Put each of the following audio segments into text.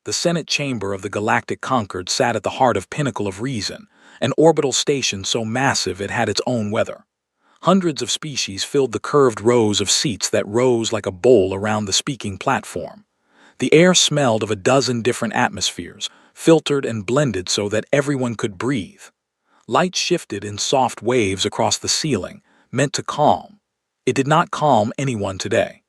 The Senate chamber of the Galactic Concord sat at the heart of Pinnacle of Reason, an orbital station so massive it had its own weather. Hundreds of species filled the curved rows of seats that rose like a bowl around the speaking platform. The air smelled of a dozen different atmospheres, filtered and blended so that everyone could breathe. Light shifted in soft waves across the ceiling, meant to calm. It did not calm anyone today.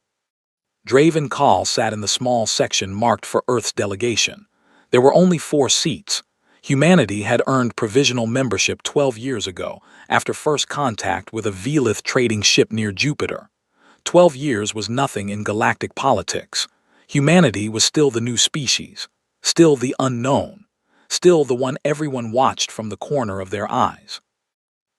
Draven Call sat in the small section marked for Earth's delegation. There were only 4 seats. Humanity had earned provisional membership 12 years ago, after first contact with a Velith trading ship near Jupiter. 12 years was nothing in galactic politics. Humanity was still the new species, still the unknown, still the one everyone watched from the corner of their eyes.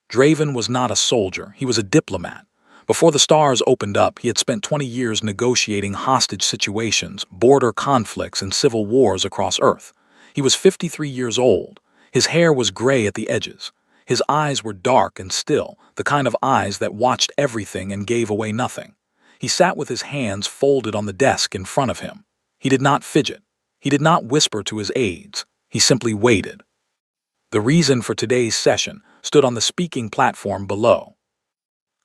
Draven was not a soldier, he was a diplomat. Before the stars opened up, he had spent 20 years negotiating hostage situations, border conflicts, and civil wars across Earth. He was 53 years old. His hair was gray at the edges. His eyes were dark and still, the kind of eyes that watched everything and gave away nothing. He sat with his hands folded on the desk in front of him. He did not fidget. He did not whisper to his aides. He simply waited. The reason for today's session stood on the speaking platform below.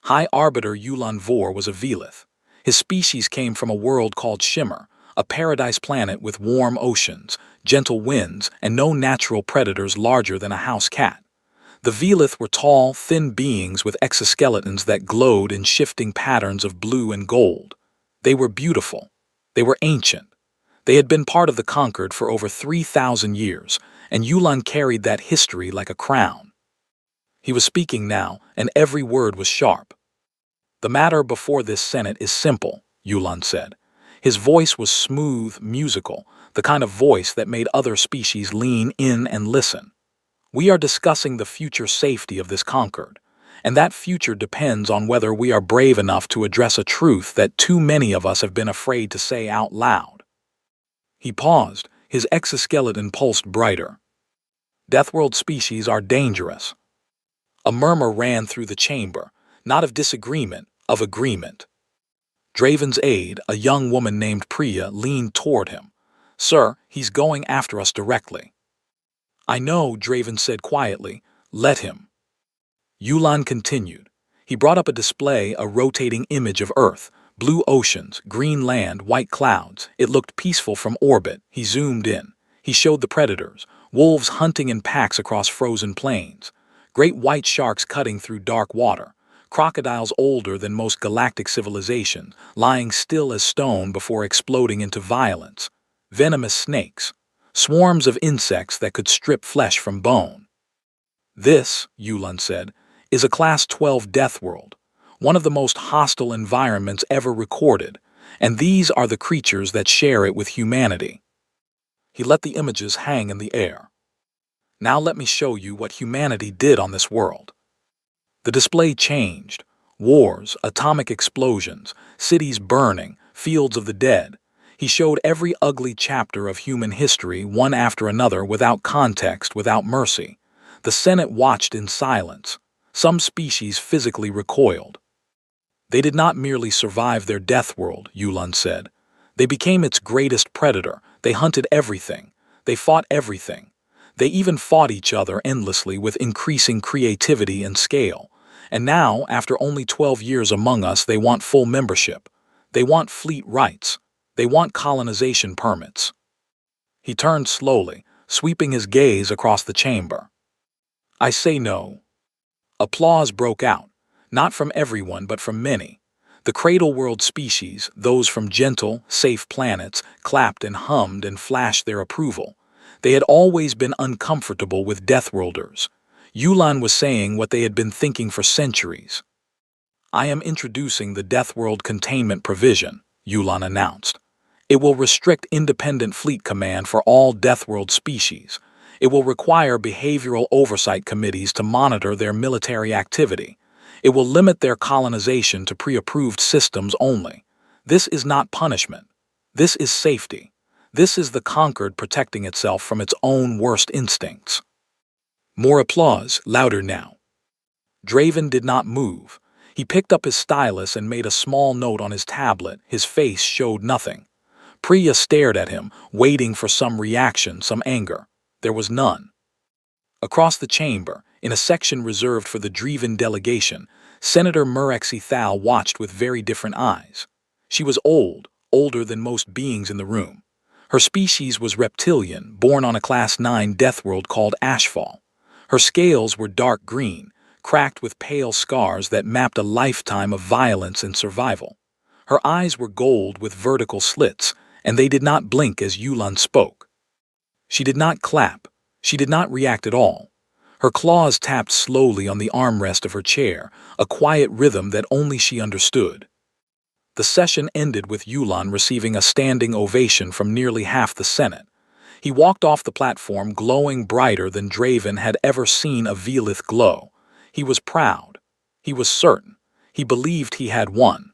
High Arbiter Yulan Vor was a Velith. His species came from a world called Shimmer, a paradise planet with warm oceans, gentle winds, and no natural predators larger than a house cat. The Velith were tall, thin beings with exoskeletons that glowed in shifting patterns of blue and gold. They were beautiful. They were ancient. They had been part of the Concord for over 3,000 years, and Yulan carried that history like a crown. He was speaking now, and every word was sharp. "The matter before this Senate is simple," Yulan said. His voice was smooth, musical, the kind of voice that made other species lean in and listen. "We are discussing the future safety of this Concord, and that future depends on whether we are brave enough to address a truth that too many of us have been afraid to say out loud." He paused, his exoskeleton pulsed brighter. "Deathworld species are dangerous." A murmur ran through the chamber, not of disagreement, of agreement. Draven's aide, a young woman named Priya, leaned toward him. "Sir, he's going after us directly." "I know," Draven said quietly. "Let him." Yulan continued. He brought up a display, a rotating image of Earth, blue oceans, green land, white clouds. It looked peaceful from orbit. He zoomed in. He showed the predators, wolves hunting in packs across frozen plains. Great white sharks cutting through dark water, crocodiles older than most galactic civilizations, lying still as stone before exploding into violence, venomous snakes, swarms of insects that could strip flesh from bone. "This," Yulan said, "is a Class 12 death world, one of the most hostile environments ever recorded, and these are the creatures that share it with humanity." He let the images hang in the air. "Now let me show you what humanity did on this world." The display changed. Wars, atomic explosions, cities burning, fields of the dead. He showed every ugly chapter of human history, one after another, without context, without mercy. The Senate watched in silence. Some species physically recoiled. "They did not merely survive their death world," Yulan said. "They became its greatest predator. They hunted everything. They fought everything. They even fought each other endlessly with increasing creativity and scale. And now, after only 12 years among us, they want full membership. They want fleet rights. They want colonization permits." He turned slowly, sweeping his gaze across the chamber. "I say no." Applause broke out, not from everyone but from many. The Cradle World species, those from gentle, safe planets, clapped and hummed and flashed their approval. They had always been uncomfortable with Deathworlders. Yulan was saying what they had been thinking for centuries. "I am introducing the Deathworld Containment Provision," Yulan announced. "It will restrict independent fleet command for all Deathworld species. It will require behavioral oversight committees to monitor their military activity. It will limit their colonization to pre-approved systems only. This is not punishment. This is safety. This is the Conquered protecting itself from its own worst instincts." More applause, louder now. Draven did not move. He picked up his stylus and made a small note on his tablet. His face showed nothing. Priya stared at him, waiting for some reaction, some anger. There was none. Across the chamber, in a section reserved for the Dreven delegation, Senator Murexi Thal watched with very different eyes. She was old, older than most beings in the room. Her species was reptilian, born on a Class 9 death world called Ashfall. Her scales were dark green, cracked with pale scars that mapped a lifetime of violence and survival. Her eyes were gold with vertical slits, and they did not blink as Yulan spoke. She did not clap. She did not react at all. Her claws tapped slowly on the armrest of her chair, a quiet rhythm that only she understood. The session ended with Yulan receiving a standing ovation from nearly half the Senate. He walked off the platform glowing brighter than Draven had ever seen a Velith glow. He was proud. He was certain. He believed he had won.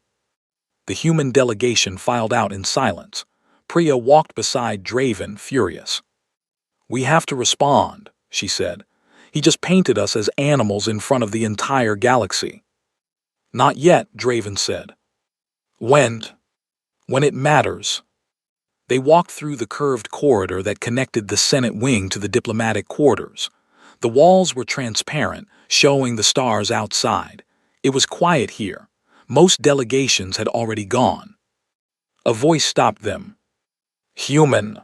The human delegation filed out in silence. Priya walked beside Draven, furious. "We have to respond," she said. "He just painted us as animals in front of the entire galaxy." "Not yet," Draven said. When it matters." They walked through the curved corridor that connected the Senate wing to the diplomatic quarters. The walls were transparent, showing the stars outside. It was quiet here. Most delegations had already gone. A voice stopped them. "Human."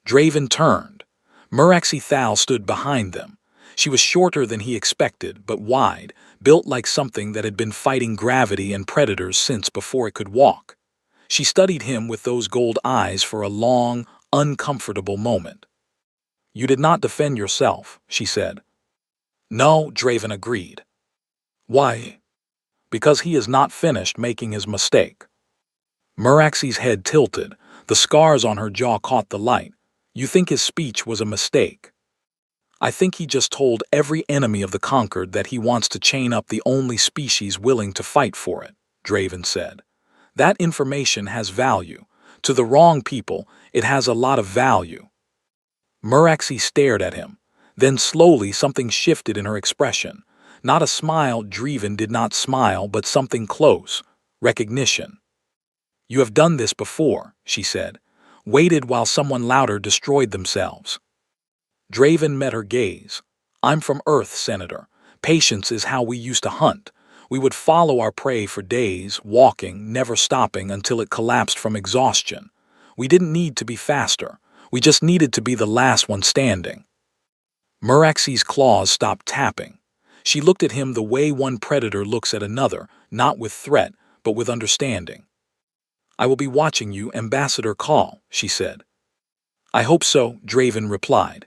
Draven turned. Murexi Thal stood behind them. She was shorter than he expected, but wide, built like something that had been fighting gravity and predators since before it could walk. She studied him with those gold eyes for a long, uncomfortable moment. "You did not defend yourself," she said. "No," Draven agreed. "Why?" "Because he is not finished making his mistake." Muraxi's head tilted. The scars on her jaw caught the light. "You think his speech was a mistake?" "I think he just told every enemy of the conquered that he wants to chain up the only species willing to fight for it," Draven said. "That information has value. To the wrong people, it has a lot of value." Muraxi stared at him. Then slowly something shifted in her expression. Not a smile, Draven did not smile, but something close. Recognition. "You have done this before," she said. "Waited while someone louder destroyed themselves." Draven met her gaze. "I'm from Earth, Senator. Patience is how we used to hunt. We would follow our prey for days, walking, never stopping until it collapsed from exhaustion. We didn't need to be faster. We just needed to be the last one standing." Muraxi's claws stopped tapping. She looked at him the way one predator looks at another, not with threat, but with understanding. "I will be watching you, Ambassador Call," she said. "I hope so," Draven replied.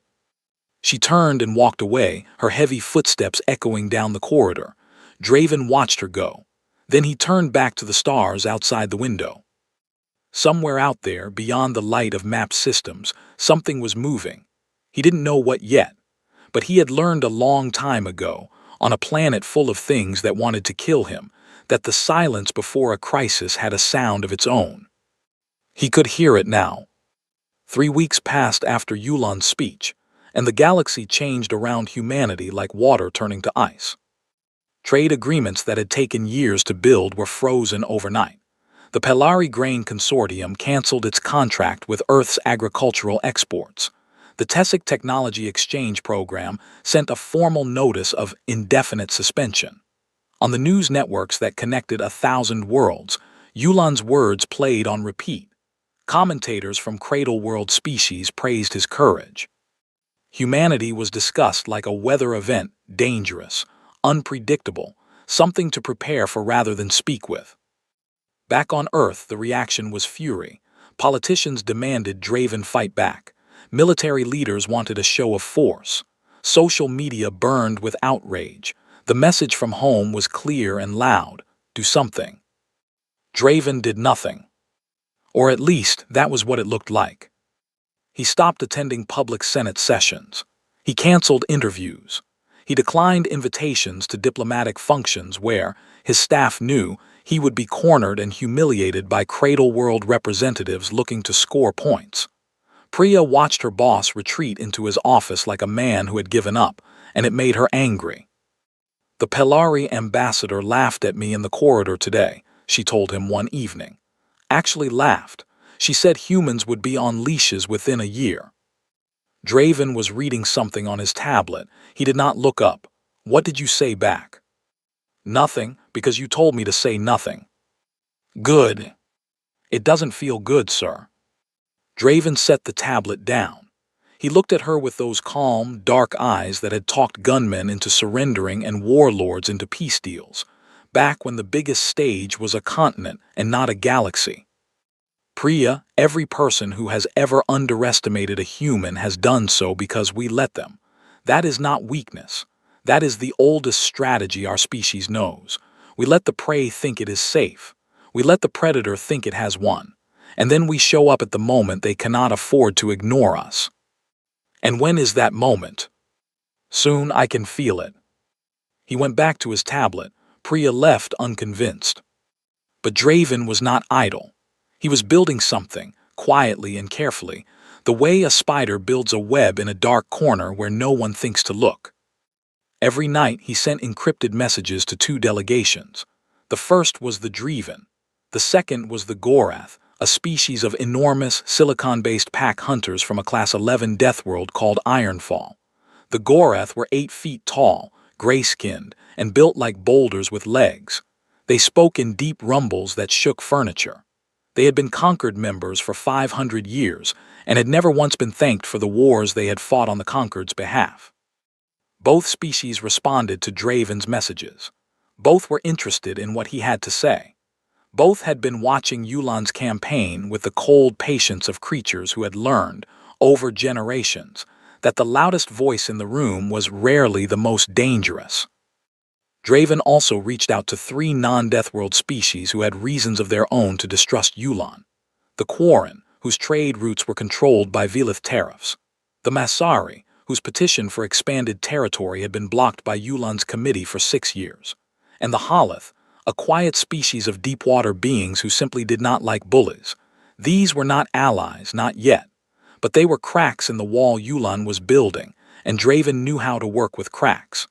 She turned and walked away, her heavy footsteps echoing down the corridor. Draven watched her go. Then he turned back to the stars outside the window. Somewhere out there, beyond the light of mapped systems, something was moving. He didn't know what yet, but he had learned a long time ago, on a planet full of things that wanted to kill him, that the silence before a crisis had a sound of its own. He could hear it now. 3 weeks passed after Yulan's speech, and the galaxy changed around humanity like water turning to ice. Trade agreements that had taken years to build were frozen overnight. The Pelari Grain Consortium canceled its contract with Earth's agricultural exports. The Tessic Technology Exchange Program sent a formal notice of indefinite suspension. On the news networks that connected 1,000 worlds, Yulan's words played on repeat. Commentators from Cradle World species praised his courage. Humanity was discussed like a weather event, dangerous, unpredictable, something to prepare for rather than speak with. Back on Earth, the reaction was fury. Politicians demanded Draven fight back. Military leaders wanted a show of force. Social media burned with outrage. The message from home was clear and loud: do something. Draven did nothing. Or at least, that was what it looked like. He stopped attending public Senate sessions. He canceled interviews. He declined invitations to diplomatic functions where, his staff knew, he would be cornered and humiliated by Cradle World representatives looking to score points. Priya watched her boss retreat into his office like a man who had given up, and it made her angry. "The Pelari ambassador laughed at me in the corridor today," she told him one evening. "Actually laughed. She said humans would be on leashes within a year. Draven was reading something on his tablet. He did not look up. What did you say back? Nothing, because you told me to say nothing. Good. It doesn't feel good, sir. Draven set the tablet down. He looked at her with those calm, dark eyes that had talked gunmen into surrendering and warlords into peace deals, back when the biggest stage was a continent and not a galaxy. Priya, every person who has ever underestimated a human has done so because we let them. That is not weakness. That is the oldest strategy our species knows. We let the prey think it is safe. We let the predator think it has won. And then we show up at the moment they cannot afford to ignore us. And when is that moment? Soon I can feel it. He went back to his tablet. Priya left unconvinced. But Draven was not idle. He was building something, quietly and carefully, the way a spider builds a web in a dark corner where no one thinks to look. Every night he sent encrypted messages to two delegations. The first was the Dreven. The second was the Gorath, a species of enormous, silicon-based pack hunters from a Class 11 Deathworld called Ironfall. The Gorath were 8 feet tall, gray-skinned, and built like boulders with legs. They spoke in deep rumbles that shook furniture. They had been conquered members for 500 years and had never once been thanked for the wars they had fought on the conquered's behalf. Both species responded to Draven's messages. Both were interested in what he had to say. Both had been watching Yulan's campaign with the cold patience of creatures who had learned, over generations, that the loudest voice in the room was rarely the most dangerous. Draven also reached out to 3 non-Deathworld species who had reasons of their own to distrust Yulan. The Quarren, whose trade routes were controlled by Velith tariffs. The Masari, whose petition for expanded territory had been blocked by Yulan's committee for 6 years. And the Holoth, a quiet species of deep-water beings who simply did not like bullies. These were not allies, not yet. But they were cracks in the wall Yulan was building, and Draven knew how to work with cracks.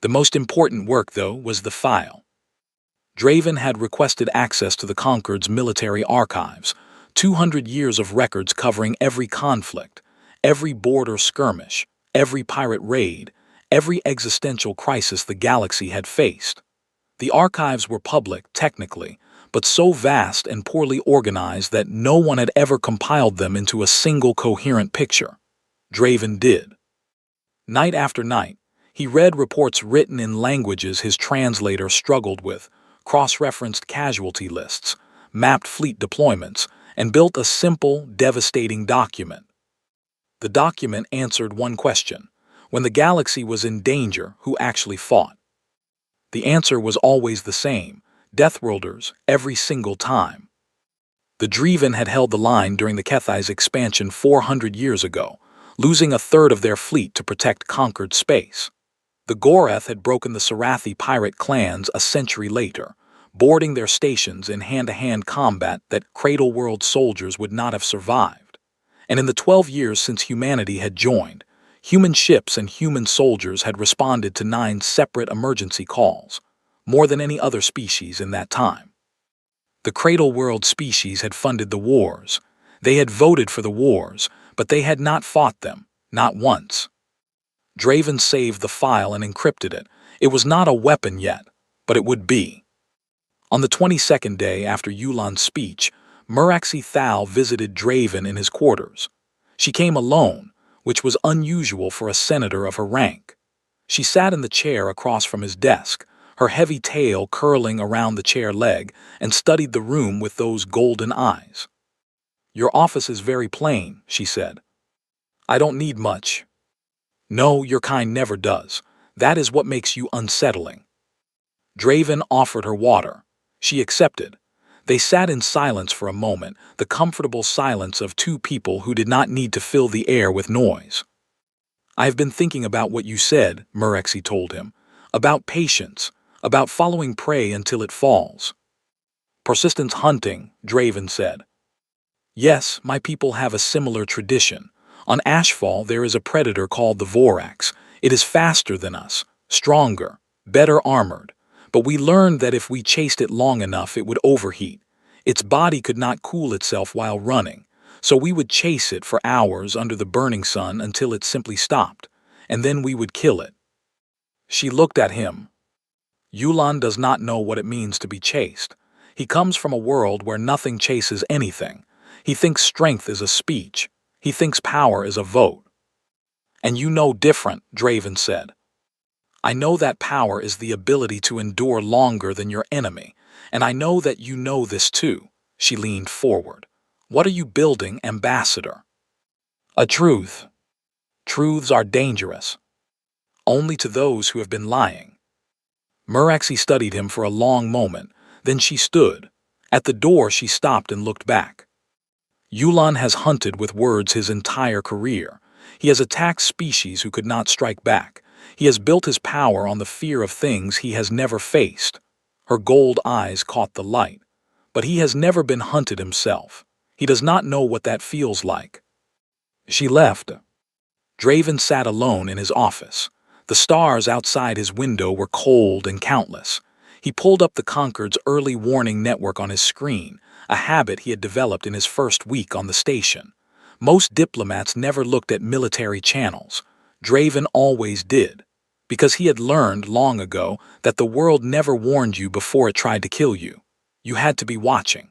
The most important work, though, was the file. Draven had requested access to the Conquered's military archives, 200 years of records covering every conflict, every border skirmish, every pirate raid, every existential crisis the galaxy had faced. The archives were public, technically, but so vast and poorly organized that no one had ever compiled them into a single coherent picture. Draven did. Night after night, he read reports written in languages his translator struggled with, cross-referenced casualty lists, mapped fleet deployments, and built a simple, devastating document. The document answered one question: when the galaxy was in danger, who actually fought? The answer was always the same: Deathworlders, every single time. The Dreven had held the line during the Kethai's expansion 400 years ago, losing a third of their fleet to protect conquered space. The Gorath had broken the Sarathi pirate clans a century later, boarding their stations in hand-to-hand combat that Cradle World soldiers would not have survived. And in the 12 years since humanity had joined, human ships and human soldiers had responded to 9 separate emergency calls, more than any other species in that time. The Cradle World species had funded the wars. They had voted for the wars, but they had not fought them, not once. Draven saved the file and encrypted it. It was not a weapon yet, but it would be. On the 22nd day after Yulan's speech, Muraxi Thal visited Draven in his quarters. She came alone, which was unusual for a senator of her rank. She sat in the chair across from his desk, her heavy tail curling around the chair leg, and studied the room with those golden eyes. "Your office is very plain," she said. "I don't need much." "No, your kind never does. That is what makes you unsettling." Draven offered her water. She accepted. They sat in silence for a moment, the comfortable silence of 2 people who did not need to fill the air with noise. "I have been thinking about what you said," Murexi told him. "About patience, about following prey until it falls." "Persistence hunting," Draven said. "Yes, my people have a similar tradition. On Ashfall there is a predator called the Vorax. It is faster than us, stronger, better armored. But we learned that if we chased it long enough it would overheat. Its body could not cool itself while running, so we would chase it for hours under the burning sun until it simply stopped, and then we would kill it. She looked at him. Yulan does not know what it means to be chased. He comes from a world where nothing chases anything. He thinks strength is a speech. He thinks power is a vote. And you know different, Draven said. I know that power is the ability to endure longer than your enemy, and I know that you know this too. She leaned forward. What are you building, Ambassador? A truth. Truths are dangerous. Only to those who have been lying. Muraxi studied him for a long moment, then she stood. At the door she stopped and looked back. Yulan has hunted with words his entire career. He has attacked species who could not strike back. He has built his power on the fear of things he has never faced. Her gold eyes caught the light. But he has never been hunted himself. He does not know what that feels like. She left. Draven sat alone in his office. The stars outside his window were cold and countless. He pulled up the Concord's early warning network on his screen, a habit he had developed in his first week on the station. Most diplomats never looked at military channels. Draven always did, because he had learned long ago that the world never warned you before it tried to kill you. You had to be watching.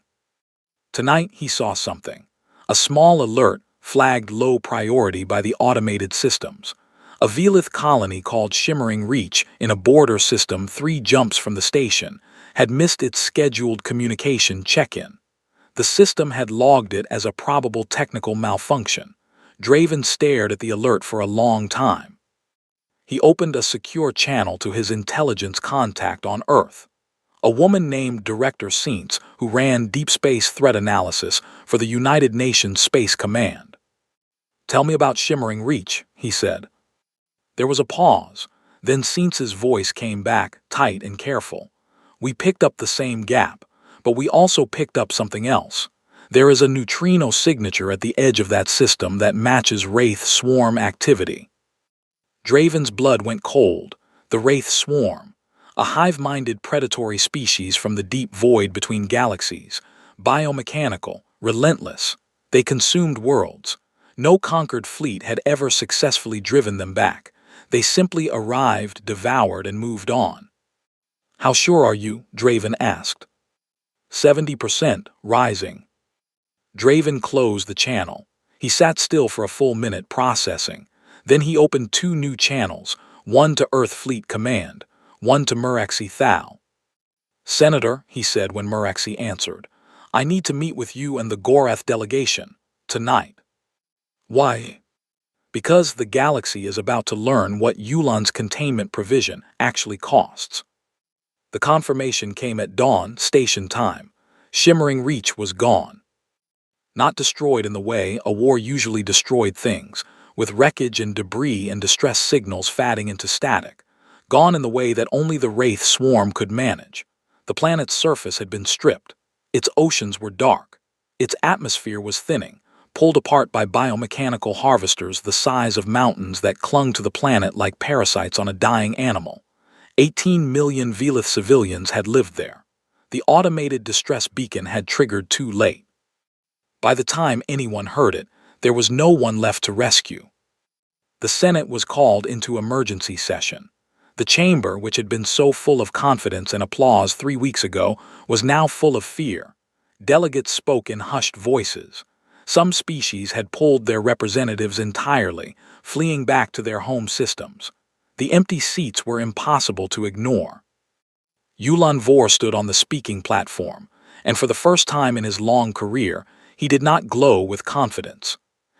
Tonight he saw something. A small alert flagged low priority by the automated systems. A Velith colony called Shimmering Reach in a border system 3 jumps from the station had missed its scheduled communication check-in. The system had logged it as a probable technical malfunction. Draven stared at the alert for a long time. He opened a secure channel to his intelligence contact on Earth, a woman named Director Seentz, who ran deep space threat analysis for the United Nations Space Command. "Tell me about Shimmering Reach," he said. There was a pause. Then Seentz's voice came back, tight and careful. "We picked up the same gap, but we also picked up something else. There is a neutrino signature at the edge of that system that matches Wraith Swarm activity." Draven's blood went cold. The Wraith Swarm, a hive-minded predatory species from the deep void between galaxies, biomechanical, relentless. They consumed worlds. No conquered fleet had ever successfully driven them back. They simply arrived, devoured, and moved on. "How sure are you?" Draven asked. 70%, rising. Draven closed the channel. He sat still for a full minute, processing. Then he opened 2 new channels, one to Earth Fleet Command, one to Muraxi Thal. "Senator," he said when Muraxi answered, "I need to meet with you and the Gorath delegation, tonight." "Why?" "Because the galaxy is about to learn what Yulan's containment provision actually costs." The confirmation came at dawn, station time. Shimmering Reach was gone. Not destroyed in the way a war usually destroyed things, with wreckage and debris and distress signals fading into static. Gone in the way that only the Wraith Swarm could manage. The planet's surface had been stripped. Its oceans were dark. Its atmosphere was thinning, pulled apart by biomechanical harvesters the size of mountains that clung to the planet like parasites on a dying animal. 18 million Velith civilians had lived there. The automated distress beacon had triggered too late. By the time anyone heard it, there was no one left to rescue. The Senate was called into emergency session. The chamber, which had been so full of confidence and applause 3 weeks ago, was now full of fear. Delegates spoke in hushed voices. Some species had pulled their representatives entirely, fleeing back to their home systems. The empty seats were impossible to ignore. Yulan Vor stood on the speaking platform, and for the first time in his long career, he did not glow with confidence.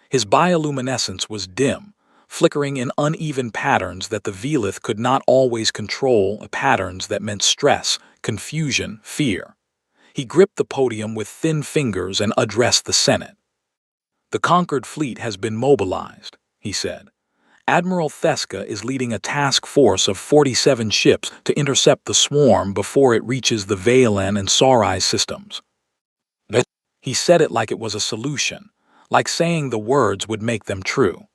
His bioluminescence was dim, flickering in uneven patterns that the Velith could not always control, patterns that meant stress, confusion, fear. He gripped the podium with thin fingers and addressed the Senate. "The conquered fleet has been mobilized," he said. "Admiral Theska is leading a task force of 47 ships to intercept the swarm before it reaches the Vaelan and Sarai systems." He said it like it was a solution, like saying the words would make them true.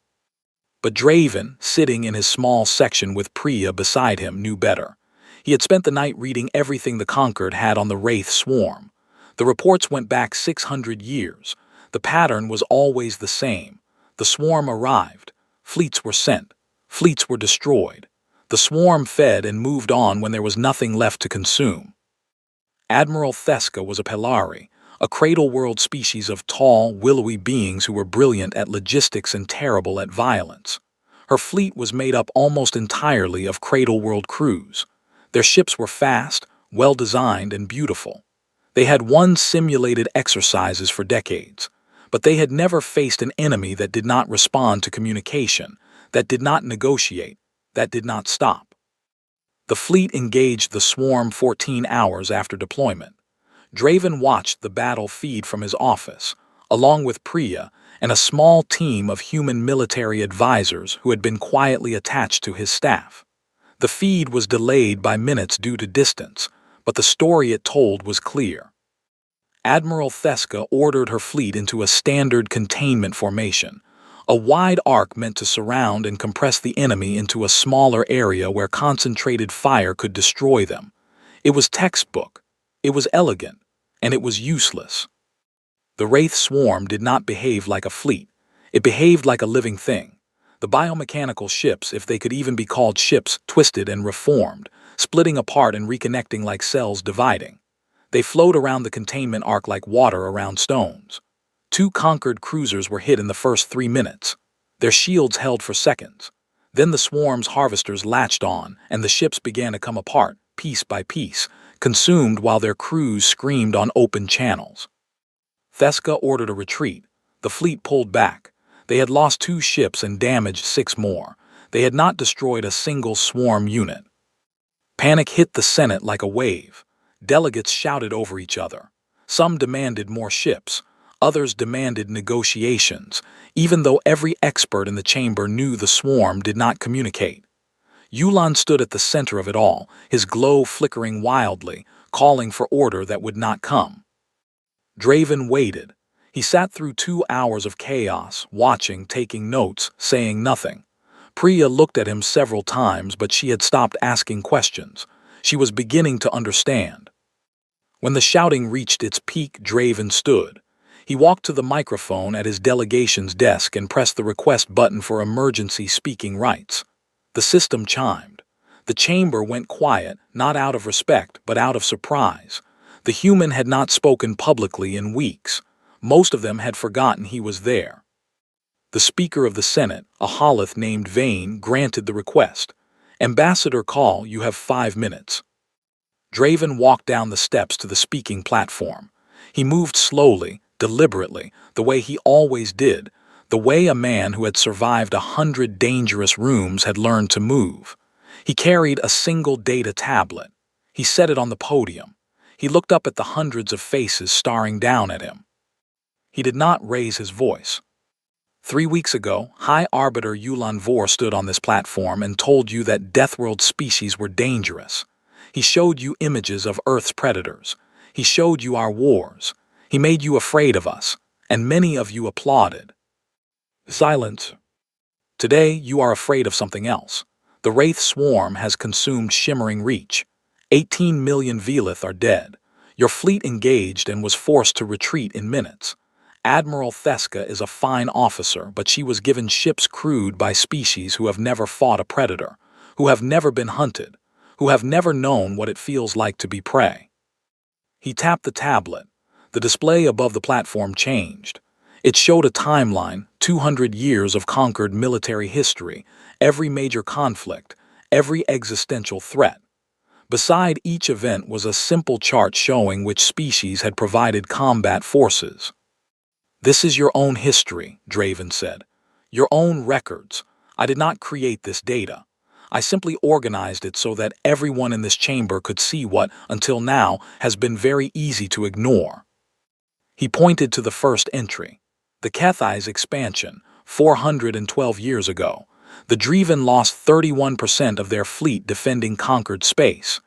But Draven, sitting in his small section with Priya beside him, knew better. He had spent the night reading everything the Conquered had on the Wraith Swarm. The reports went back 600 years. The pattern was always the same. The swarm arrived. Fleets were sent. Fleets were destroyed. The swarm fed and moved on when there was nothing left to consume. Admiral Theska was a Pelari, a cradle-world species of tall, willowy beings who were brilliant at logistics and terrible at violence. Her fleet was made up almost entirely of cradle-world crews. Their ships were fast, well-designed, and beautiful. They had won simulated exercises for decades, but they had never faced an enemy that did not respond to communication, that did not negotiate, that did not stop. The fleet engaged the swarm 14 hours after deployment. Draven watched the battle feed from his office, along with Priya and a small team of human military advisors who had been quietly attached to his staff. The feed was delayed by minutes due to distance, but the story it told was clear. Admiral Theska ordered her fleet into a standard containment formation, a wide arc meant to surround and compress the enemy into a smaller area where concentrated fire could destroy them. It was textbook, it was elegant, and it was useless. The Wraith swarm did not behave like a fleet. It behaved like a living thing. The biomechanical ships, if they could even be called ships, twisted and reformed, splitting apart and reconnecting like cells dividing. They flowed around the containment arc like water around stones. 2 conquered cruisers were hit in the first 3 minutes. Their shields held for seconds. Then the swarm's harvesters latched on, and the ships began to come apart, piece by piece, consumed while their crews screamed on open channels. Theska ordered a retreat. The fleet pulled back. They had lost 2 ships and damaged 6 more. They had not destroyed a single swarm unit. Panic hit the Senate like a wave. Delegates shouted over each other. Some demanded more ships. Others demanded negotiations, even though every expert in the chamber knew the swarm did not communicate. Yulan stood at the center of it all, his glow flickering wildly, calling for order that would not come. Draven waited. He sat through 2 hours of chaos, watching, taking notes, saying nothing. Priya looked at him several times, but she had stopped asking questions. She was beginning to understand. When the shouting reached its peak, Draven stood. He walked to the microphone at his delegation's desk and pressed the request button for emergency speaking rights. The system chimed. The chamber went quiet, not out of respect, but out of surprise. The human had not spoken publicly in weeks. Most of them had forgotten he was there. The Speaker of the Senate, a Holith named Vane, granted the request. "Ambassador Call, you have 5 minutes." Draven walked down the steps to the speaking platform. He moved slowly, deliberately, the way he always did, the way a man who had survived 100 dangerous rooms had learned to move. He carried a single data tablet. He set it on the podium. He looked up at the hundreds of faces staring down at him. He did not raise his voice. 3 weeks ago, High Arbiter Yulan Vor stood on this platform and told you that Deathworld species were dangerous. He showed you images of Earth's predators. He showed you our wars. He made you afraid of us, and many of you applauded. Silence. Today, you are afraid of something else. The Wraith swarm has consumed Shimmering Reach. 18 million Velith are dead. Your fleet engaged and was forced to retreat in minutes. Admiral Theska is a fine officer, but she was given ships crewed by species who have never fought a predator, who have never been hunted, who have never known what it feels like to be prey. He tapped the tablet. The display above the platform changed. It showed a timeline, 200 years of conquered military history, every major conflict, every existential threat. Beside each event was a simple chart showing which species had provided combat forces. "This is your own history," Draven said. "Your own records. I did not create this data. I simply organized it so that everyone in this chamber could see what, until now, has been very easy to ignore." He pointed to the first entry. The Kethai's expansion, 412 years ago. The Dreven lost 31% of their fleet defending conquered space.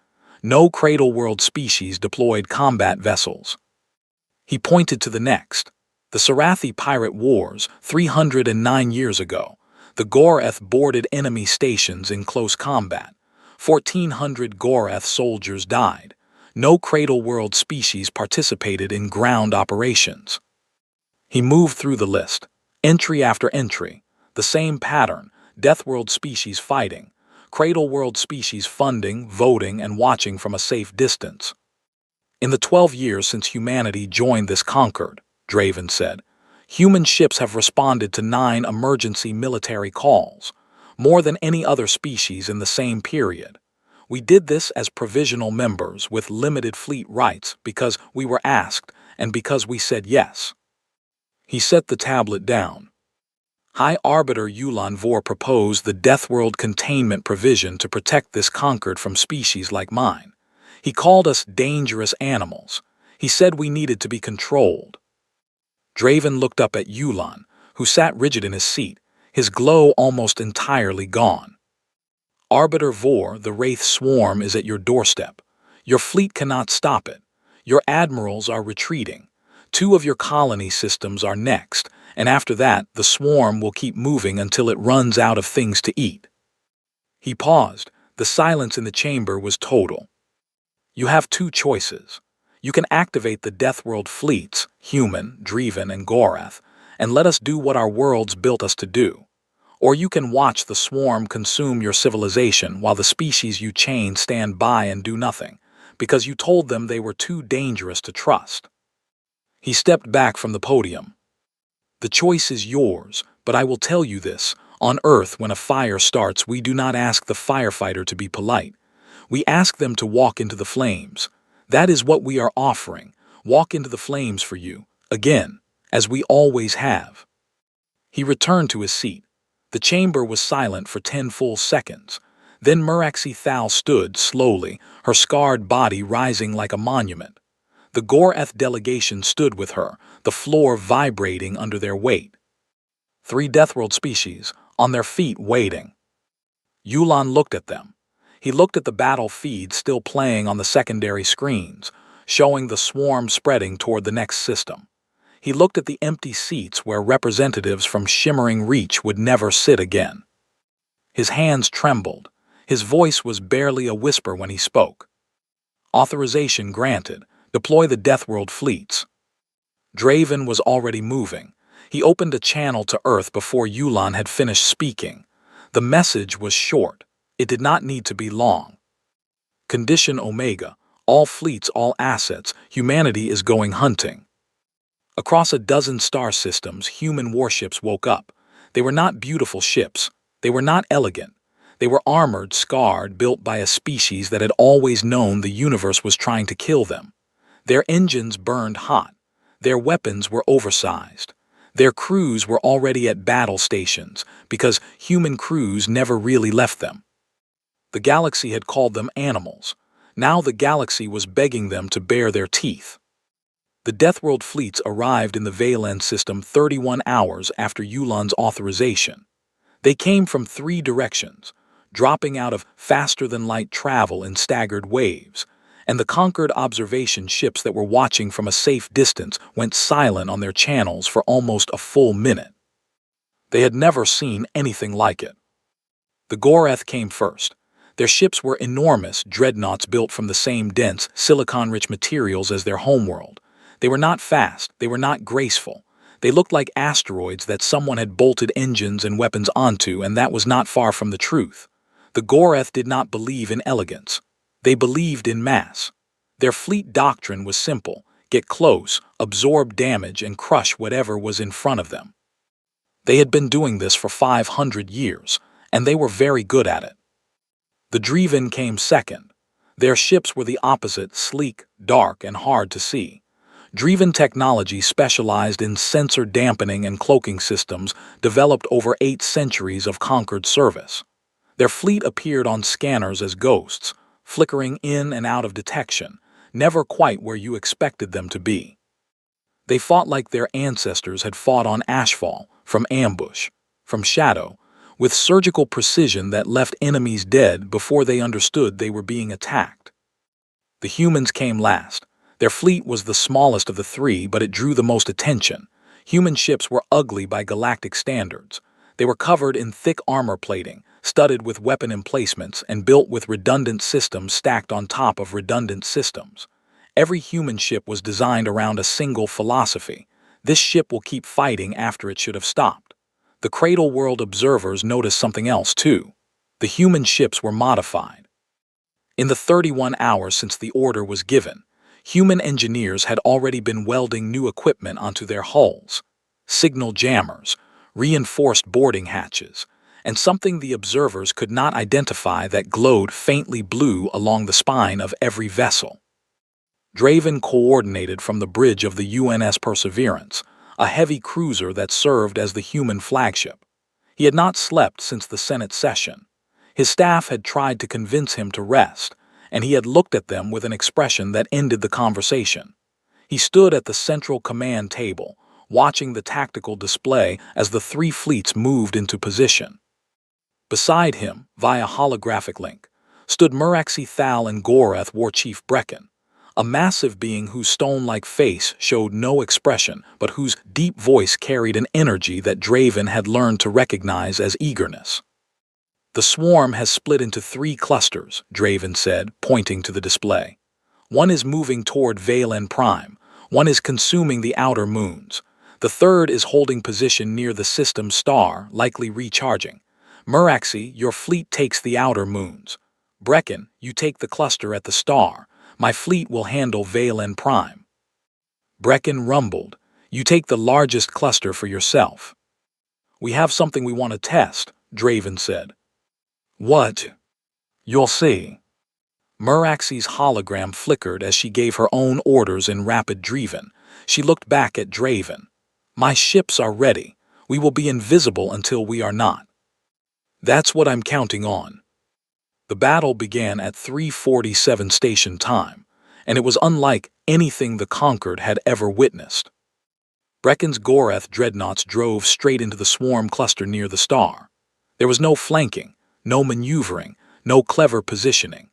No Cradle World species deployed combat vessels. He pointed to the next. The Sarathi Pirate Wars, 309 years ago. The Goreth boarded enemy stations in close combat. 1,400 Goreth soldiers died. No Cradle World species participated in ground operations. He moved through the list, entry after entry, the same pattern: Deathworld species fighting, Cradle World species funding, voting, and watching from a safe distance. In the 12 years since humanity joined this conquered, Draven said, human ships have responded to 9 emergency military calls, more than any other species in the same period. We did this as provisional members with limited fleet rights because we were asked and because we said yes. He set the tablet down. High Arbiter Yulan Vor proposed the Deathworld containment provision to protect this conquered from species like mine. He called us dangerous animals. He said we needed to be controlled. Draven looked up at Yulan, who sat rigid in his seat, his glow almost entirely gone. Arbiter Vor, the Wraith Swarm is at your doorstep. Your fleet cannot stop it. Your admirals are retreating. 2 of your colony systems are next, and after that, the swarm will keep moving until it runs out of things to eat. He paused. The silence in the chamber was total. You have 2 choices. You can activate the Deathworld fleets, Human, Draven, and Gorath, and let us do what our worlds built us to do. Or you can watch the swarm consume your civilization while the species you chain stand by and do nothing, because you told them they were too dangerous to trust. He stepped back from the podium. The choice is yours, but I will tell you this. On Earth, when a fire starts, we do not ask the firefighter to be polite. We ask them to walk into the flames. That is what we are offering. Walk into the flames for you, again, as we always have. He returned to his seat. The chamber was silent for 10 full seconds. Then Muraxi Thal stood slowly, her scarred body rising like a monument. The Gorath delegation stood with her, the floor vibrating under their weight. 3 Deathworld species, on their feet waiting. Yulan looked at them. He looked at the battle feed still playing on the secondary screens, showing the swarm spreading toward the next system. He looked at the empty seats where representatives from Shimmering Reach would never sit again. His hands trembled. His voice was barely a whisper when he spoke. Authorization granted. Deploy the Deathworld fleets. Draven was already moving. He opened a channel to Earth before Yulan had finished speaking. The message was short. It did not need to be long. Condition Omega. All fleets, all assets. Humanity is going hunting. Across a dozen star systems, human warships woke up. They were not beautiful ships. They were not elegant. They were armored, scarred, built by a species that had always known the universe was trying to kill them. Their engines burned hot. Their weapons were oversized. Their crews were already at battle stations because human crews never really left them. The galaxy had called them animals. Now the galaxy was begging them to bare their teeth. The Deathworld fleets arrived in the Valen system 31 hours after Yulan's authorization. They came from 3 directions, dropping out of faster-than-light travel in staggered waves, and the conquered observation ships that were watching from a safe distance went silent on their channels for almost a full minute. They had never seen anything like it. The Gorath came first. Their ships were enormous dreadnoughts built from the same dense, silicon-rich materials as their homeworld. They were not fast, they were not graceful. They looked like asteroids that someone had bolted engines and weapons onto, and that was not far from the truth. The Gorath did not believe in elegance. They believed in mass. Their fleet doctrine was simple: get close, absorb damage, and crush whatever was in front of them. They had been doing this for 500 years, and they were very good at it. The Draven came second. Their ships were the opposite: sleek, dark, and hard to see. Draven technology specialized in sensor dampening and cloaking systems developed over 8 centuries of conquered service. Their fleet appeared on scanners as ghosts, flickering in and out of detection, never quite where you expected them to be. They fought like their ancestors had fought on Ashfall, from ambush, from shadow, with surgical precision that left enemies dead before they understood they were being attacked. The humans came last. Their fleet was the smallest of the 3, but it drew the most attention. Human ships were ugly by galactic standards. They were covered in thick armor plating, studded with weapon emplacements and built with redundant systems stacked on top of redundant systems. Every human ship was designed around a single philosophy. This ship will keep fighting after it should have stopped. The Cradle World observers noticed something else, too. The human ships were modified. In the 31 hours since the order was given, human engineers had already been welding new equipment onto their hulls. Signal jammers, reinforced boarding hatches, and something the observers could not identify that glowed faintly blue along the spine of every vessel. Draven coordinated from the bridge of the UNS Perseverance, a heavy cruiser that served as the human flagship. He had not slept since the Senate session. His staff had tried to convince him to rest, and he had looked at them with an expression that ended the conversation. He stood at the central command table, watching the tactical display as the three fleets moved into position. Beside him, via holographic link, stood Muraxi Thal and Gorath War Chief Brecken, a massive being whose stone-like face showed no expression but whose deep voice carried an energy that Draven had learned to recognize as eagerness. "The swarm has split into 3 clusters," Draven said, pointing to the display. "One is moving toward Valen Prime, one is consuming the outer moons. The third is holding position near the system star, likely recharging. Muraxi, your fleet takes the outer moons. Brecken, you take the cluster at the star. My fleet will handle Valen Prime." Brecken rumbled, "You take the largest cluster for yourself." "We have something we want to test," Draven said. "What?" "You'll see." Muraxi's hologram flickered as she gave her own orders in rapid Draven. She looked back at Draven. "My ships are ready. We will be invisible until we are not." "That's what I'm counting on." The battle began at 3:47 station time, and it was unlike anything the Conquered had ever witnessed. Brecken's Gorath dreadnoughts drove straight into the swarm cluster near the star. There was no flanking, no maneuvering, no clever positioning.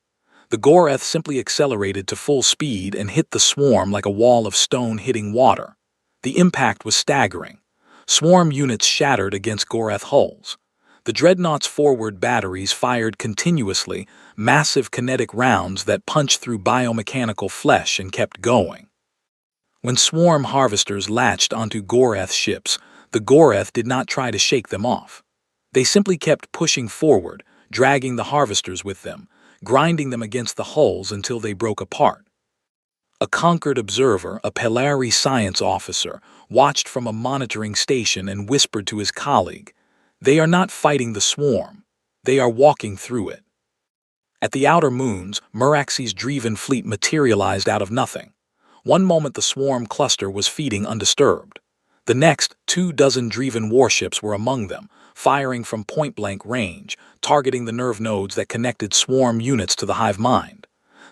The Gorath simply accelerated to full speed and hit the swarm like a wall of stone hitting water. The impact was staggering. Swarm units shattered against Gorath hulls. The dreadnought's forward batteries fired continuously, massive kinetic rounds that punched through biomechanical flesh and kept going. When swarm harvesters latched onto Gorath ships, the Gorath did not try to shake them off. They simply kept pushing forward, dragging the harvesters with them, grinding them against the hulls until they broke apart. A Conquered observer, a Pelari science officer, watched from a monitoring station and whispered to his colleague, "They are not fighting the swarm. They are walking through it." At the outer moons, Muraxi's Draven fleet materialized out of nothing. One moment the swarm cluster was feeding undisturbed. The next, 24 Draven warships were among them, firing from point-blank range, targeting the nerve nodes that connected swarm units to the hive mind.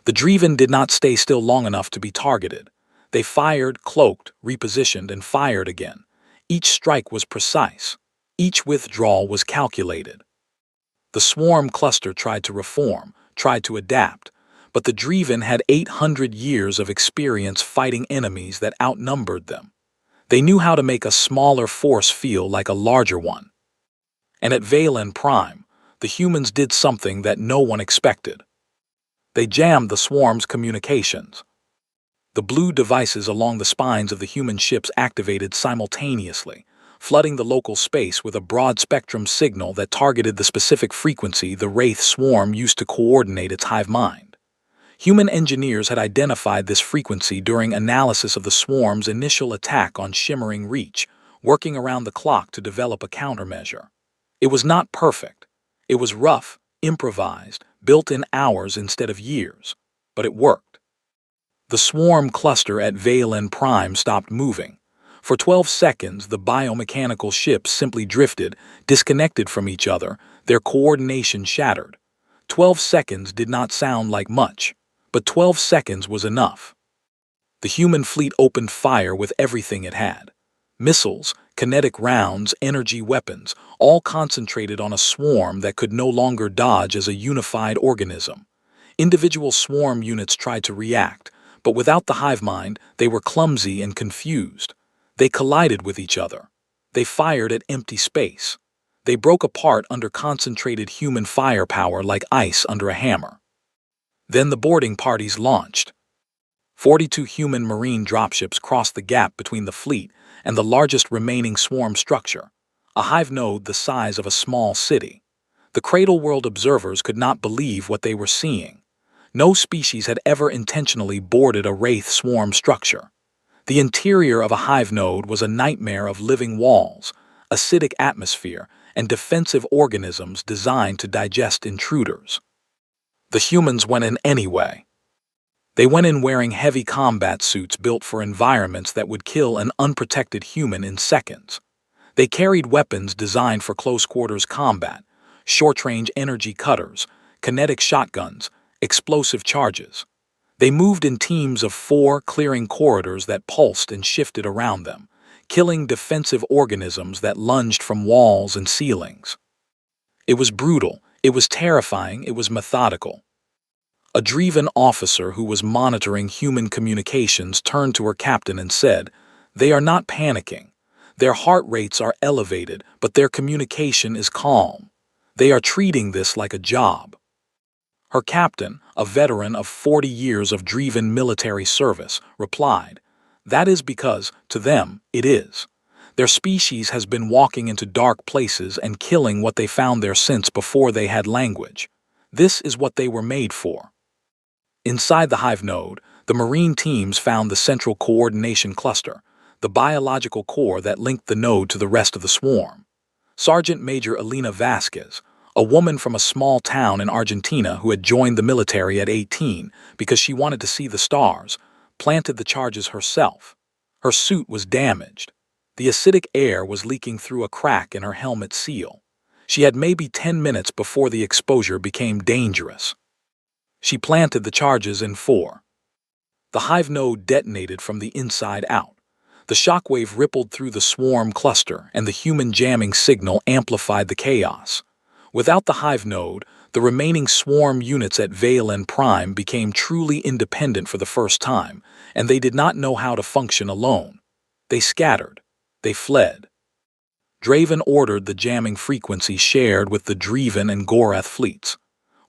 The Draven did not stay still long enough to be targeted. They fired, cloaked, repositioned, and fired again. Each strike was precise. Each withdrawal was calculated. The swarm cluster tried to reform, tried to adapt, but the Draven had 800 years of experience fighting enemies that outnumbered them. They knew how to make a smaller force feel like a larger one. And at Valen Prime, the humans did something that no one expected. They jammed the swarm's communications. The blue devices along the spines of the human ships activated simultaneously, flooding the local space with a broad-spectrum signal that targeted the specific frequency the Wraith swarm used to coordinate its hive mind. Human engineers had identified this frequency during analysis of the swarm's initial attack on Shimmering Reach, working around the clock to develop a countermeasure. It was not perfect. It was rough, improvised, built in hours instead of years, but it worked. The swarm cluster at Valen Prime stopped moving. For 12 seconds, the biomechanical ships simply drifted, disconnected from each other, their coordination shattered. 12 seconds did not sound like much, but 12 seconds was enough. The human fleet opened fire with everything it had. Missiles, kinetic rounds, energy weapons, all concentrated on a swarm that could no longer dodge as a unified organism. Individual swarm units tried to react, but without the hive mind, they were clumsy and confused. They collided with each other. They fired at empty space. They broke apart under concentrated human firepower like ice under a hammer. Then the boarding parties launched. 42 human marine dropships crossed the gap between the fleet and the largest remaining swarm structure, a hive node the size of a small city. The Cradle World observers could not believe what they were seeing. No species had ever intentionally boarded a wraith swarm structure. The interior of a hive node was a nightmare of living walls, acidic atmosphere, and defensive organisms designed to digest intruders. The humans went in anyway. They went in wearing heavy combat suits built for environments that would kill an unprotected human in seconds. They carried weapons designed for close-quarters combat, short-range energy cutters, kinetic shotguns, explosive charges. They moved in teams of 4, clearing corridors that pulsed and shifted around them, killing defensive organisms that lunged from walls and ceilings. It was brutal, it was terrifying, it was methodical. A Dreven officer who was monitoring human communications turned to her captain and said, "They are not panicking. Their heart rates are elevated, but their communication is calm. They are treating this like a job." Her captain, a veteran of 40 years of Dreven military service, replied, "That is because, to them, it is. Their species has been walking into dark places and killing what they found there since before they had language. This is what they were made for." Inside the hive node, the marine teams found the central coordination cluster, the biological core that linked the node to the rest of the swarm. Sergeant Major Elena Vasquez, a woman from a small town in Argentina who had joined the military at 18 because she wanted to see the stars, planted the charges herself. Her suit was damaged. The acidic air was leaking through a crack in her helmet seal. She had maybe 10 minutes before the exposure became dangerous. She planted the charges in 4. The hive node detonated from the inside out. The shockwave rippled through the swarm cluster, and the human jamming signal amplified the chaos. Without the hive node, the remaining swarm units at Valen Prime became truly independent for the first time, and they did not know how to function alone. They scattered. They fled. Draven ordered the jamming frequency shared with the Dreven and Gorath fleets.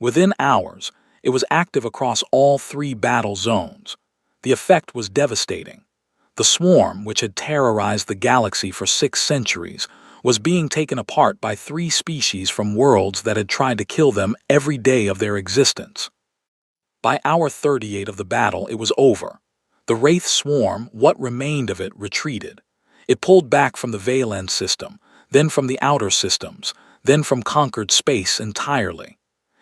Within hours, it was active across all 3 battle zones. The effect was devastating. The swarm, which had terrorized the galaxy for 6 centuries, was being taken apart by 3 species from worlds that had tried to kill them every day of their existence. By hour 38 of the battle, it was over. The Wraith swarm, what remained of it, retreated. It pulled back from the Valen system, then from the outer systems, then from conquered space entirely.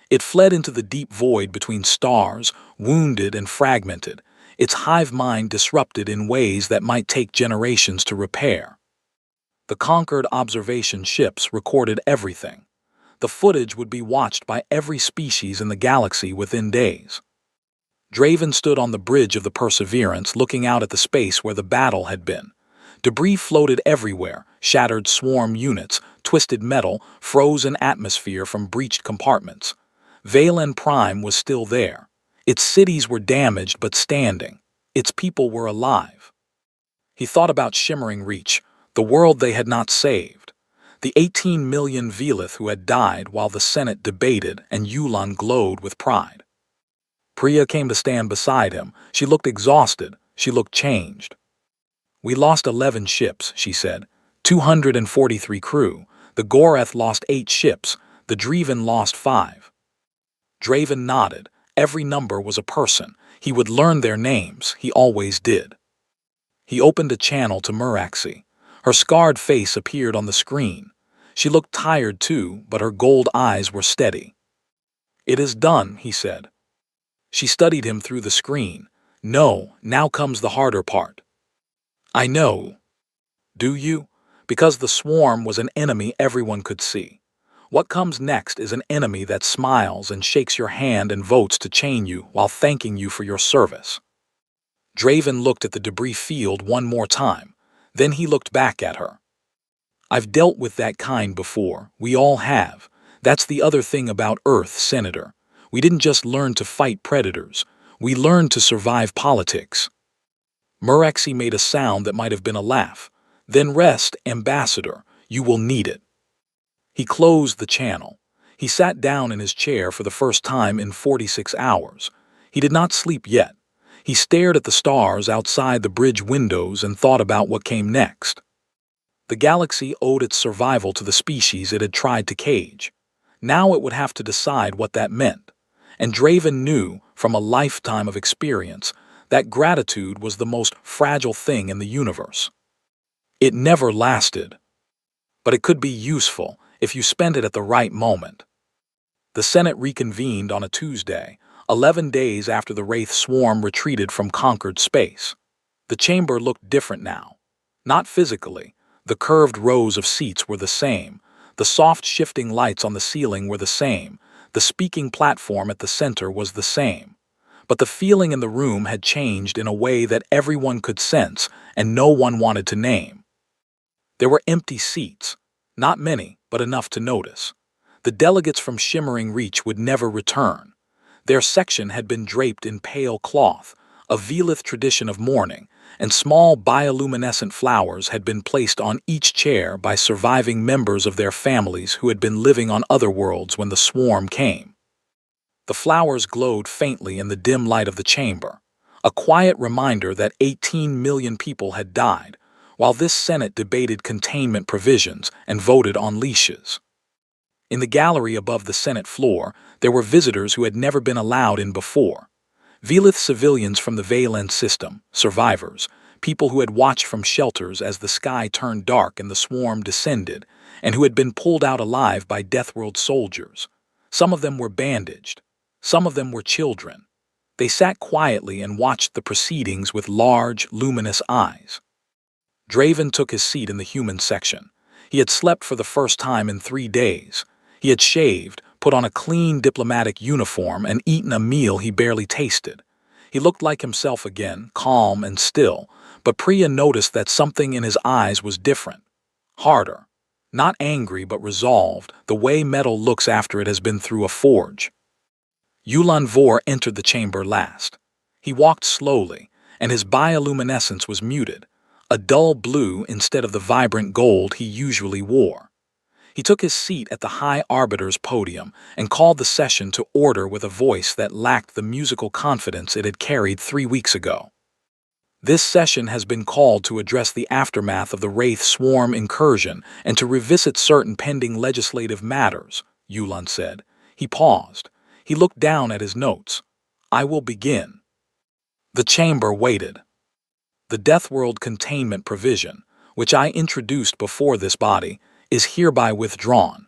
It fled into the deep void between stars, wounded and fragmented, its hive mind disrupted in ways that might take generations to repair. The conquered observation ships recorded everything. The footage would be watched by every species in the galaxy within days. Draven stood on the bridge of the Perseverance looking out at the space where the battle had been. Debris floated everywhere, shattered swarm units, twisted metal, frozen atmosphere from breached compartments. Valen Prime was still there. Its cities were damaged but standing. Its people were alive. He thought about Shimmering Reach, the world they had not saved. The 18 million Velith who had died while the Senate debated and Yulan glowed with pride. Priya came to stand beside him. She looked exhausted. She looked changed. "We lost 11 ships," she said. 243 crew. The Gorath lost 8 ships. The Dreven lost 5. Draven nodded. Every number was a person. He would learn their names. He always did. He opened a channel to Muraxi. Her scarred face appeared on the screen. She looked tired too, but her gold eyes were steady. "It is done," he said. She studied him through the screen. "No, now comes the harder part." "I know." "Do you?" Because the swarm was an enemy everyone could see. What comes next is an enemy that smiles and shakes your hand and votes to chain you while thanking you for your service. Draven looked at the debris field one more time. Then he looked back at her. "I've dealt with that kind before. We all have. That's the other thing about Earth, Senator. We didn't just learn to fight predators. We learned to survive politics." Muraxi made a sound that might have been a laugh. "Then rest, Ambassador. You will need it." He closed the channel. He sat down in his chair for the first time in 46 hours. He did not sleep yet. He stared at the stars outside the bridge windows and thought about what came next. The galaxy owed its survival to the species it had tried to cage. Now it would have to decide what that meant. And Draven knew, from a lifetime of experience, that gratitude was the most fragile thing in the universe. It never lasted, but it could be useful if you spent it at the right moment. The Senate reconvened on a Tuesday, 11 days after the Wraith swarm retreated from conquered space. The chamber looked different now. Not physically. The curved rows of seats were the same. The soft shifting lights on the ceiling were the same. The speaking platform at the center was the same. But the feeling in the room had changed in a way that everyone could sense and no one wanted to name. There were empty seats. Not many, but enough to notice. The delegates from Shimmering Reach would never return. Their section had been draped in pale cloth, a Velith tradition of mourning, and small bioluminescent flowers had been placed on each chair by surviving members of their families who had been living on other worlds when the swarm came. The flowers glowed faintly in the dim light of the chamber, a quiet reminder that 18 million people had died, while this Senate debated containment provisions and voted on leashes. In the gallery above the Senate floor, there were visitors who had never been allowed in before. Velith civilians from the Valen system, survivors, people who had watched from shelters as the sky turned dark and the swarm descended, and who had been pulled out alive by Deathworld soldiers. Some of them were bandaged. Some of them were children. They sat quietly and watched the proceedings with large, luminous eyes. Draven took his seat in the human section. He had slept for the first time in 3 days. He had shaved, put on a clean diplomatic uniform, and eaten a meal he barely tasted. He looked like himself again, calm and still, but Priya noticed that something in his eyes was different. Harder. Not angry, but resolved, the way metal looks after it has been through a forge. Yulan Vor entered the chamber last. He walked slowly, and his bioluminescence was muted, a dull blue instead of the vibrant gold he usually wore. He took his seat at the High Arbiter's podium and called the session to order with a voice that lacked the musical confidence it had carried 3 weeks ago. This session has been called to address the aftermath of the Wraith swarm incursion and to revisit certain pending legislative matters, Yulan said. He paused. He looked down at his notes. I will begin. The chamber waited. The Deathworld containment provision, which I introduced before this body, is hereby withdrawn.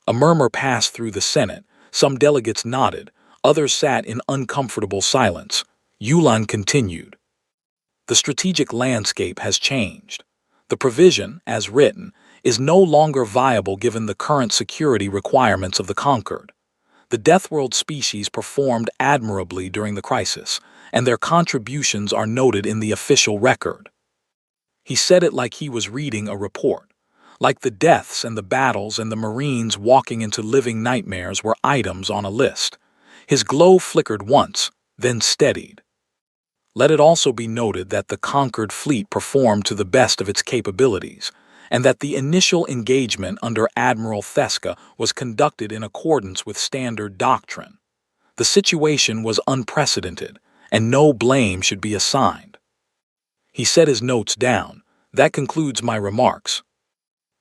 A murmur passed through the Senate. Some delegates nodded. Others sat in uncomfortable silence. Yulan continued. The strategic landscape has changed. The provision, as written, is no longer viable given the current security requirements of the conquered. The Deathworld species performed admirably during the crisis, and their contributions are noted in the official record. He said it like he was reading a report. Like the deaths and the battles and the Marines walking into living nightmares were items on a list. His glow flickered once, then steadied. Let it also be noted that the conquered fleet performed to the best of its capabilities, and that the initial engagement under Admiral Theska was conducted in accordance with standard doctrine. The situation was unprecedented, and no blame should be assigned. He set his notes down. That concludes my remarks.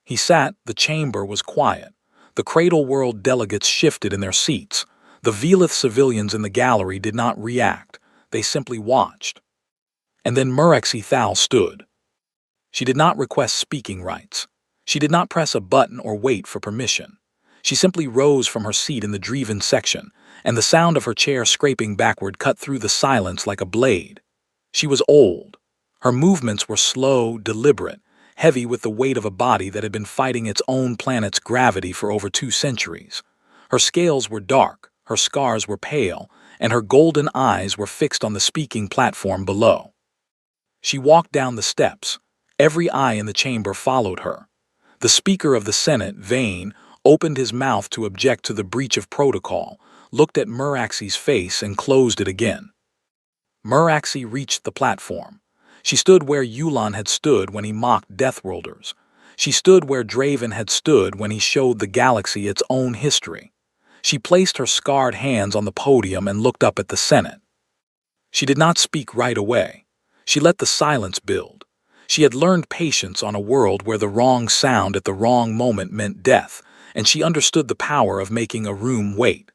He sat. The chamber was quiet. The Cradle World delegates shifted in their seats. The Velith civilians in the gallery did not react. They simply watched. And then Murexi Thal stood. She did not request speaking rights. She did not press a button or wait for permission. She simply rose from her seat in the Dreven section, and the sound of her chair scraping backward cut through the silence like a blade. She was old. Her movements were slow, deliberate, heavy with the weight of a body that had been fighting its own planet's gravity for over 2 centuries. Her scales were dark, her scars were pale, and her golden eyes were fixed on the speaking platform below. She walked down the steps. Every eye in the chamber followed her. The Speaker of the Senate, Vane, opened his mouth to object to the breach of protocol, looked at Muraxi's face and closed it again. Muraxi reached the platform. She stood where Yulan had stood when he mocked Deathworlders. She stood where Draven had stood when he showed the galaxy its own history. She placed her scarred hands on the podium and looked up at the Senate. She did not speak right away. She let the silence build. She had learned patience on a world where the wrong sound at the wrong moment meant death, and she understood the power of making a room wait.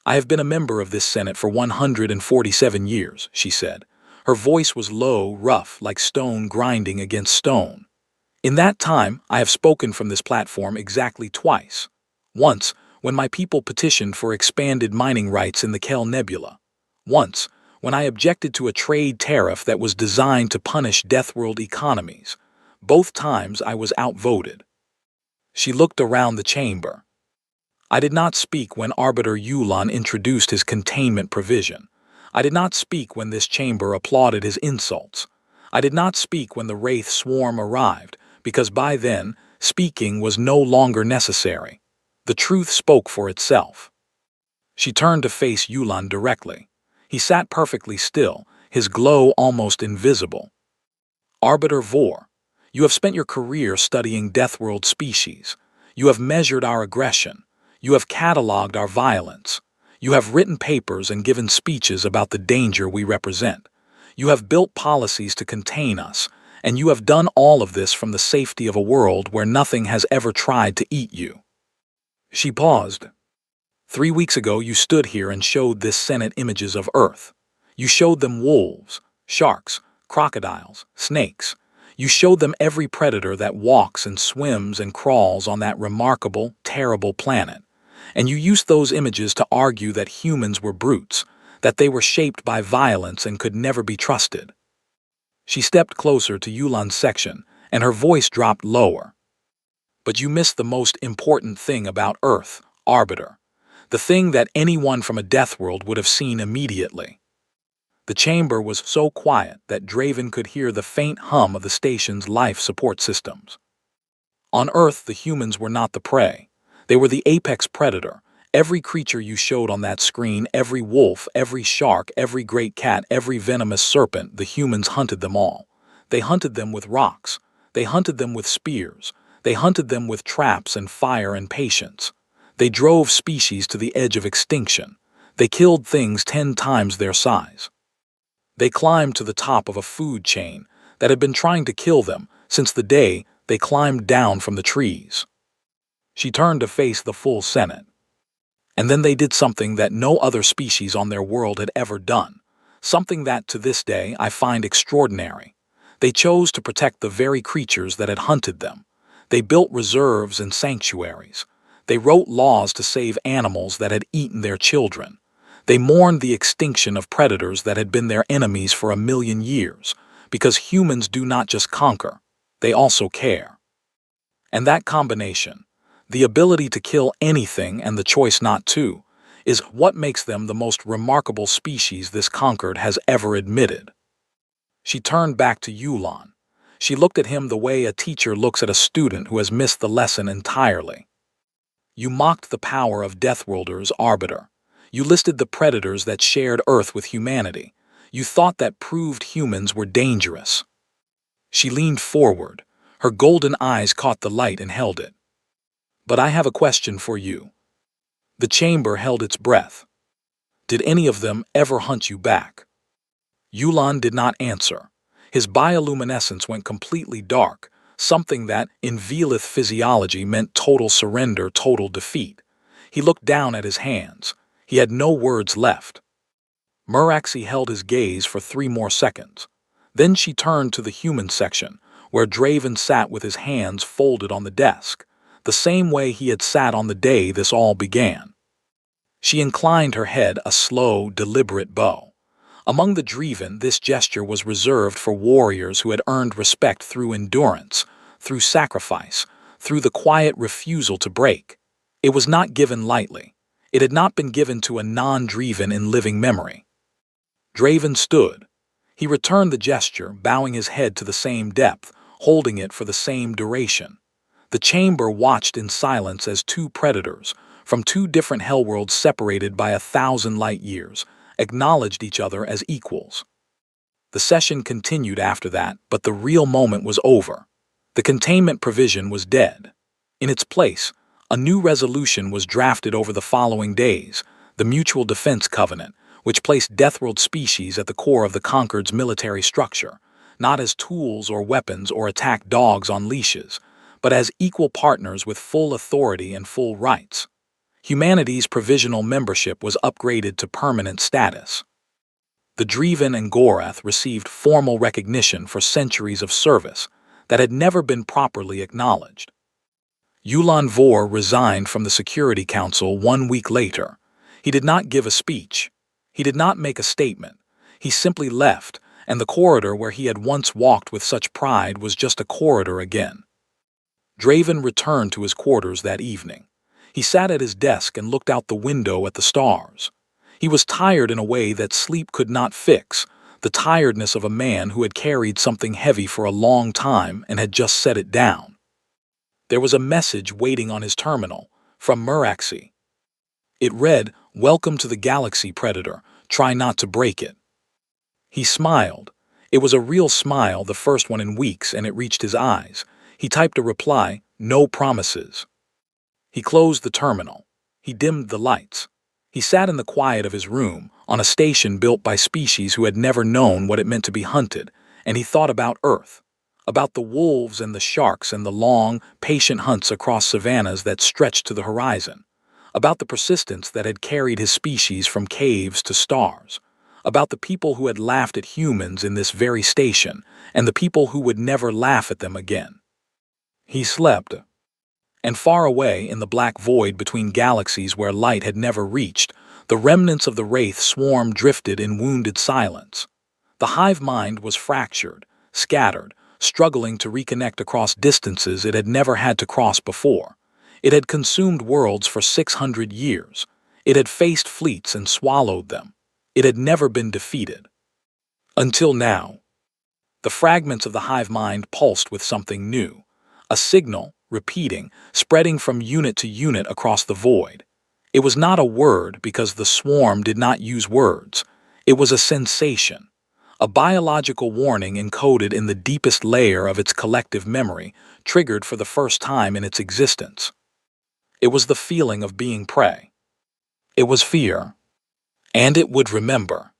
"I have been a member of this Senate for 147 years, she said. Her voice was low, rough, like stone grinding against stone. "In that time, I have spoken from this platform exactly twice. Once, when my people petitioned for expanded mining rights in the Kel Nebula. Once, when I objected to a trade tariff that was designed to punish Deathworld economies. Both times I was outvoted." She looked around the chamber. "I did not speak when Arbiter Yulan introduced his containment provision. I did not speak when this chamber applauded his insults. I did not speak when the Wraith swarm arrived, because by then, speaking was no longer necessary. The truth spoke for itself." She turned to face Yulan directly. He sat perfectly still, his glow almost invisible. "Arbiter Vor, you have spent your career studying Deathworld species. You have measured our aggression. You have cataloged our violence. You have written papers and given speeches about the danger we represent. You have built policies to contain us, and you have done all of this from the safety of a world where nothing has ever tried to eat you." She paused. "3 weeks ago you stood here and showed this Senate images of Earth. You showed them wolves, sharks, crocodiles, snakes. You showed them every predator that walks and swims and crawls on that remarkable, terrible planet. And you used those images to argue that humans were brutes, that they were shaped by violence and could never be trusted." She stepped closer to Yulan's section, and her voice dropped lower. "But you missed the most important thing about Earth, Arbiter. The thing that anyone from a death world would have seen immediately." The chamber was so quiet that Draven could hear the faint hum of the station's life support systems. "On Earth, the humans were not the prey. They were the apex predator. Every creature you showed on that screen, every wolf, every shark, every great cat, every venomous serpent, the humans hunted them all. They hunted them with rocks. They hunted them with spears. They hunted them with traps and fire and patience. They drove species to the edge of extinction. They killed things 10 times their size. They climbed to the top of a food chain that had been trying to kill them since the day they climbed down from the trees." She turned to face the full Senate. "And then they did something that no other species on their world had ever done, something that to this day I find extraordinary. They chose to protect the very creatures that had hunted them. They built reserves and sanctuaries. They wrote laws to save animals that had eaten their children. They mourned the extinction of predators that had been their enemies for 1,000,000 years, because humans do not just conquer, they also care. And that combination, the ability to kill anything and the choice not to, is what makes them the most remarkable species this conquered has ever admitted." She turned back to Yulan. She looked at him the way a teacher looks at a student who has missed the lesson entirely. "You mocked the power of Deathworlders, Arbiter. You listed the predators that shared Earth with humanity. You thought that proved humans were dangerous." She leaned forward. Her golden eyes caught the light and held it. "But I have a question for you." The chamber held its breath. "Did any of them ever hunt you back?" Yulan did not answer. His bioluminescence went completely dark, something that, in Velith physiology, meant total surrender, total defeat. He looked down at his hands. He had no words left. Muraxi held his gaze for 3 more seconds. Then she turned to the human section, where Draven sat with his hands folded on the desk, the same way he had sat on the day this all began. She inclined her head a slow, deliberate bow. Among the Dreven, this gesture was reserved for warriors who had earned respect through endurance, through sacrifice, through the quiet refusal to break. It was not given lightly. It had not been given to a non-Dreven in living memory. Draven stood. He returned the gesture, bowing his head to the same depth, holding it for the same duration. The chamber watched in silence as 2 predators, from 2 different hellworlds separated by 1,000 light years, acknowledged each other as equals. The session continued after that, but the real moment was over. The containment provision was dead. In its place, a new resolution was drafted over the following days, the Mutual Defense Covenant, which placed Deathworld species at the core of the Conquered's military structure, not as tools or weapons or attack dogs on leashes, but as equal partners with full authority and full rights. Humanity's provisional membership was upgraded to permanent status. The Dreven and Gorath received formal recognition for centuries of service that had never been properly acknowledged. Yulan Vor resigned from the Security Council 1 week later. He did not give a speech. He did not make a statement. He simply left, and the corridor where he had once walked with such pride was just a corridor again. Draven returned to his quarters that evening. He sat at his desk and looked out the window at the stars. He was tired in a way that sleep could not fix, the tiredness of a man who had carried something heavy for a long time and had just set it down. There was a message waiting on his terminal, from Muraxi. It read, "Welcome to the galaxy, Predator. Try not to break it." He smiled. It was a real smile, the first one in weeks, and it reached his eyes. He typed a reply, "No promises." He closed the terminal. He dimmed the lights. He sat in the quiet of his room, on a station built by species who had never known what it meant to be hunted, and he thought about Earth, about the wolves and the sharks and the long, patient hunts across savannas that stretched to the horizon, about the persistence that had carried his species from caves to stars, about the people who had laughed at humans in this very station, and the people who would never laugh at them again. He slept. And far away in the black void between galaxies where light had never reached, the remnants of the Wraith swarm drifted in wounded silence. The hive mind was fractured, scattered, struggling to reconnect across distances it had never had to cross before. It had consumed worlds for 600 years. It had faced fleets and swallowed them. It had never been defeated. Until now. The fragments of the hive mind pulsed with something new. A signal, repeating, spreading from unit to unit across the void. It was not a word because the swarm did not use words. It was a sensation, a biological warning encoded in the deepest layer of its collective memory, triggered for the first time in its existence. It was the feeling of being prey. It was fear. And it would remember.